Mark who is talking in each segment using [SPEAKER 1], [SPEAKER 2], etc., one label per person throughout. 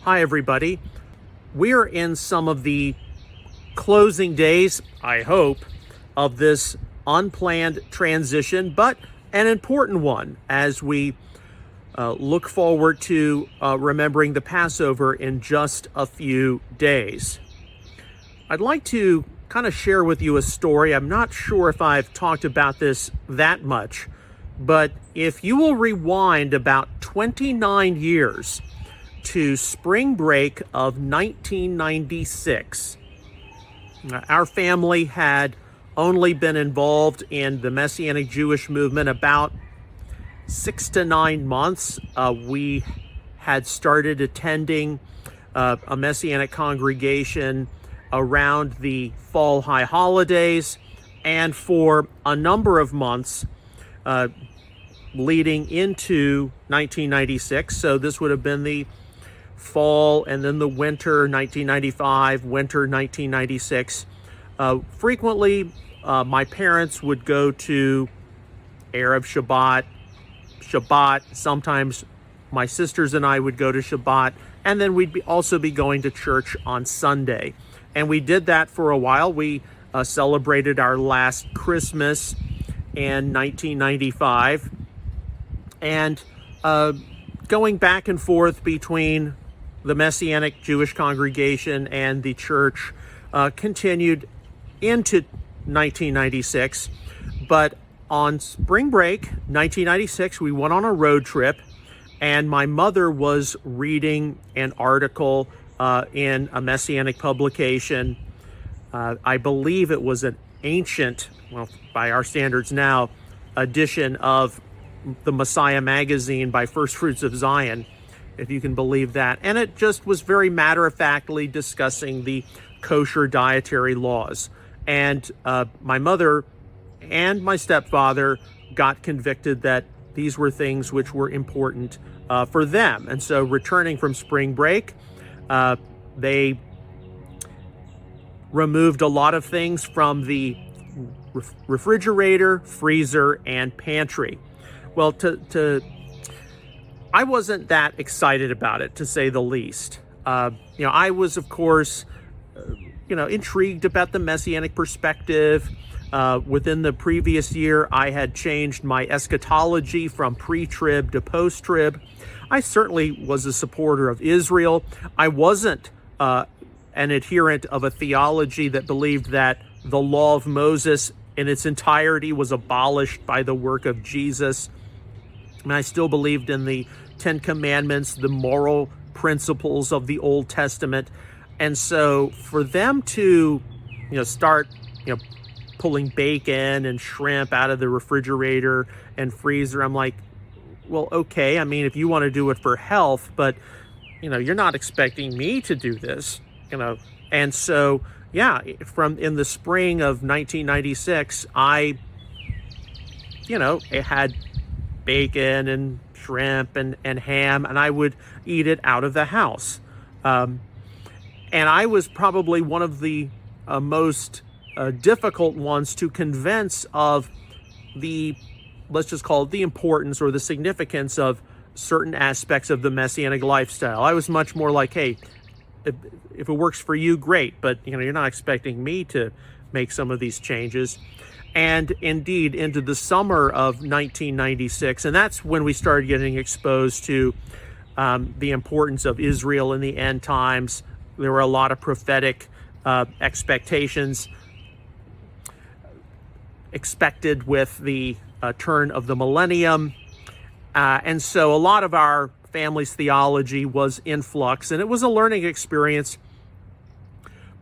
[SPEAKER 1] Hi, everybody. We're in some of the closing days, I hope, of this unplanned transition, but an important one as we look forward to remembering the Passover in just a few days. I'd like to kind of share with you a story. I'm not sure if I've talked about this that much, but if you will rewind about 29 years to spring break of 1996, our family had only been involved in the Messianic Jewish movement about 6 to 9 months. We had started attending a Messianic congregation around the fall high holidays, and for a number of months leading into 1996. So this would have been the fall and then the winter 1995, winter 1996. Frequently, my parents would go to Erev Shabbat. Sometimes my sisters and I would go to Shabbat, and then we'd also be going to church on Sunday. And we did that for a while. We celebrated our last Christmas in 1995. And going back and forth between the Messianic Jewish congregation and the church continued into 1996. But on spring break, 1996, we went on a road trip, and my mother was reading an article in a Messianic publication. I believe it was an ancient, well, by our standards now, edition of the Messiah magazine by First Fruits of Zion, if you can believe that. And it just was very matter-of-factly discussing the kosher dietary laws. And my mother and my stepfather got convicted that these were things which were important for them. And so returning from spring break, they removed a lot of things from the refrigerator, freezer, and pantry. Well, I wasn't that excited about it, to say the least. I was, of course, intrigued about the Messianic perspective. Within the previous year, I had changed my eschatology from pre-trib to post-trib. I certainly was a supporter of Israel. I wasn't an adherent of a theology that believed that the law of Moses in its entirety was abolished by the work of Jesus. And I still believed in the Ten Commandments, the moral principles of the Old Testament. And so for them to, start, pulling bacon and shrimp out of the refrigerator and freezer, I'm like, well, okay. I mean, if you want to do it for health, but, you're not expecting me to do this, And so, from in the spring of 1996, I had bacon and shrimp and ham, and I would eat it out of the house. And I was probably one of the most difficult ones to convince of the, let's just call it the importance or the significance of certain aspects of the Messianic lifestyle. I was much more like, hey, if it works for you, great, but you're not expecting me to make some of these changes. And indeed, into the summer of 1996, and that's when we started getting exposed to the importance of Israel in the end times. There were a lot of prophetic expectations expected with the turn of the millennium. And so a lot of our family's theology was in flux, and it was a learning experience.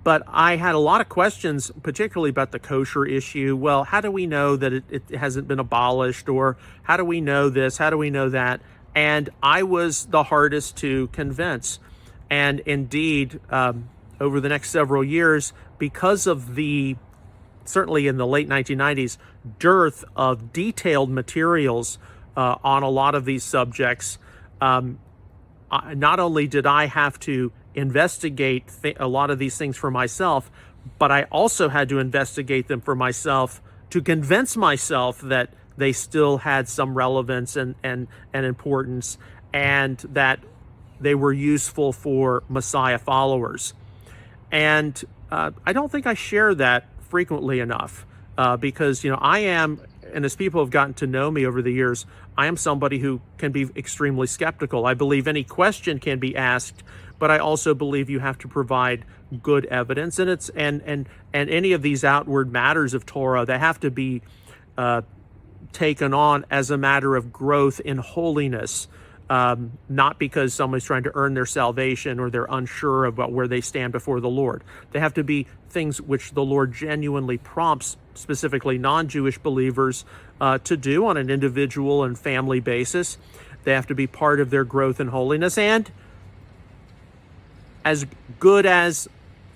[SPEAKER 1] But I had a lot of questions, particularly about the kosher issue. Well, how do we know that it hasn't been abolished? Or how do we know this? How do we know that? And I was the hardest to convince. And indeed, over the next several years, because of the, certainly in the late 1990s, dearth of detailed materials on a lot of these subjects, not only did I have to investigate a lot of these things for myself, but I also had to investigate them for myself to convince myself that they still had some relevance and importance, and that they were useful for Messiah followers. And I don't think I share that frequently enough because, I am, and as people have gotten to know me over the years, I am somebody who can be extremely skeptical. I believe any question can be asked, but I also believe you have to provide good evidence. And any of these outward matters of Torah, they have to be taken on as a matter of growth in holiness, not because someone's trying to earn their salvation or they're unsure about where they stand before the Lord. They have to be things which the Lord genuinely prompts, specifically non-Jewish believers, to do on an individual and family basis. They have to be part of their growth in holiness. And as good as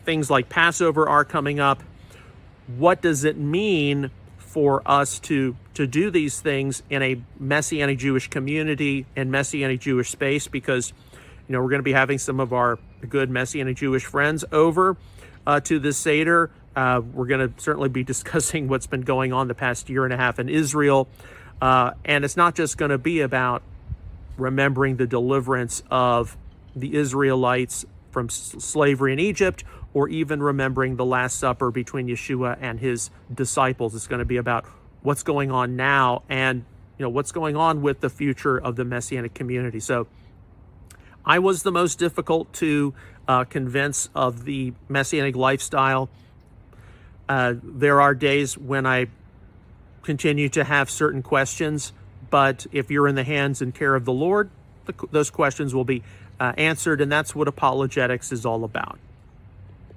[SPEAKER 1] things like Passover are coming up, what does it mean for us to do these things in a Messianic Jewish community and Messianic Jewish space? Because, we're going to be having some of our good Messianic Jewish friends over to this Seder. We're going to certainly be discussing what's been going on the past year and a half in Israel. And it's not just going to be about remembering the deliverance of the Israelites from slavery in Egypt, or even remembering the Last Supper between Yeshua and his disciples. It's going to be about what's going on now and, what's going on with the future of the Messianic community. So I was the most difficult to convince of the Messianic lifestyle. There are days when I continue to have certain questions, but if you're in the hands and care of the Lord, those questions will be answered, and that's what apologetics is all about.